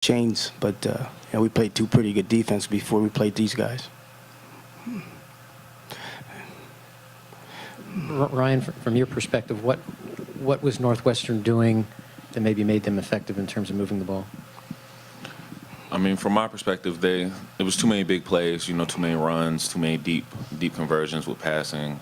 chains, but we played two pretty good defense before we played these guys. Ryan, from your perspective, what was Northwestern doing that maybe made them effective in terms of moving the ball? I mean, from my perspective, it was too many big plays, too many runs, too many deep conversions with passing.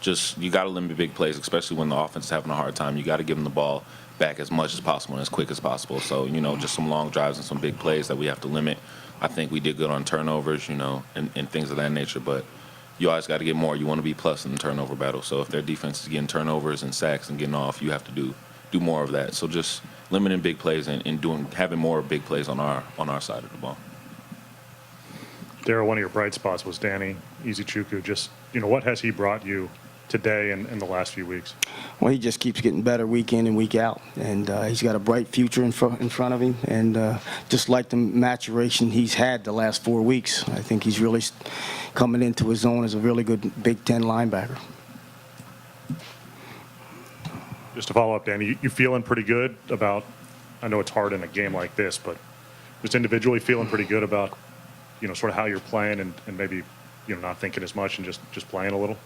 Just you got to limit big plays, especially when the offense is having a hard time. You got to give them the ball back as much as possible and as quick as possible. So, just some long drives and some big plays that we have to limit. I think we did good on turnovers, and things of that nature. But you always got to get more. You want to be plus in the turnover battle. So if their defense is getting turnovers and sacks and getting off, you have to do more of that. So just limiting big plays and having more big plays on our side of the ball. Daryl, one of your bright spots was Danny Izuchukwu. Just, what has he brought you today and in the last few weeks? Well, he just keeps getting better week in and week out, and he's got a bright future in front of him. And just like the maturation he's had the last 4 weeks, I think he's really coming into his own as a really good Big Ten linebacker. Just to follow up, Danny, you feeling pretty good about, I know it's hard in a game like this, but just individually feeling pretty good about, sort of how you're playing and maybe, not thinking as much and just playing a little?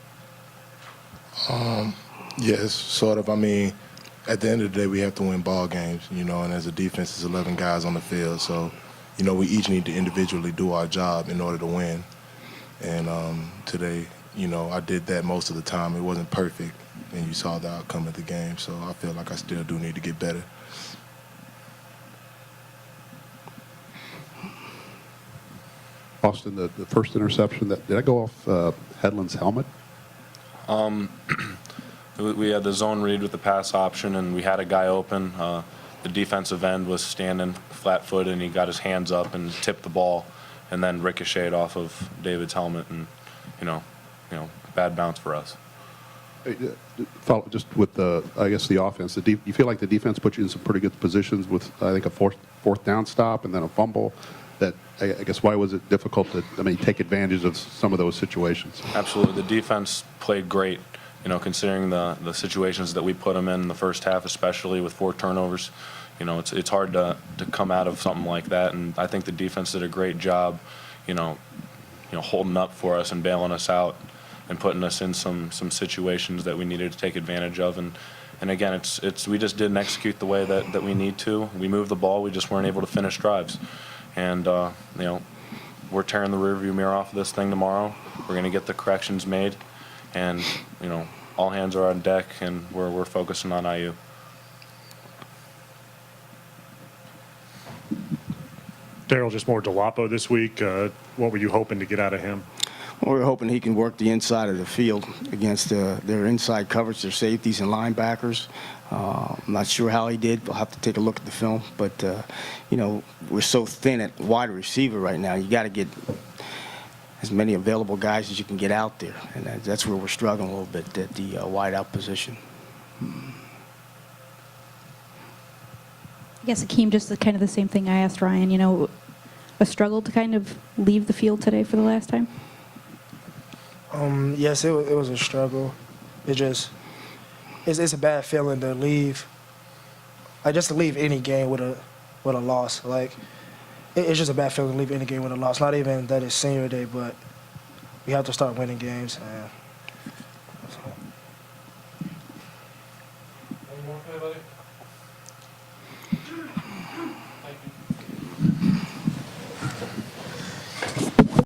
Yes, sort of. I mean, at the end of the day, we have to win ball games, and as a defense, there's 11 guys on the field. So, we each need to individually do our job in order to win. And today, I did that most of the time. It wasn't perfect, and you saw the outcome of the game. So I feel like I still do need to get better. Austin, the first interception, did that go off Hedlund's helmet? We had the zone read with the pass option, and we had a guy open. The defensive end was standing flat-footed, and he got his hands up and tipped the ball, and then ricocheted off of David's helmet, and bad bounce for us. Just with the offense, you feel like the defense put you in some pretty good positions with, I think, a fourth down stop and then a fumble. That I guess why was it difficult to take advantage of some of those situations? Absolutely, the defense played great. Considering the situations that we put them in the first half, especially with 4 turnovers, it's hard to come out of something like that. And I think the defense did a great job, holding up for us and bailing us out and putting us in some situations that we needed to take advantage of. And again, we just didn't execute the way that we need to. We moved the ball, we just weren't able to finish drives. And we're tearing the rearview mirror off of this thing tomorrow. We're going to get the corrections made, and all hands are on deck, and we're focusing on IU. Daryl, just more Dolapo this week. What were you hoping to get out of him? Well, we're hoping he can work the inside of the field against their inside coverage, their safeties and linebackers. I'm not sure how he did. We'll have to take a look at the film. But, we're so thin at wide receiver right now. You got to get as many available guys as you can get out there. And that's where we're struggling a little bit at the wide out position. I guess, Akeem, just kind of the same thing I asked Ryan. A struggle to kind of leave the field today for the last time? Yes, it was a struggle. It's a bad feeling to leave. Just to leave any game with a loss. It's just a bad feeling to leave any game with a loss. Not even that it's senior day, but we have to start winning games. And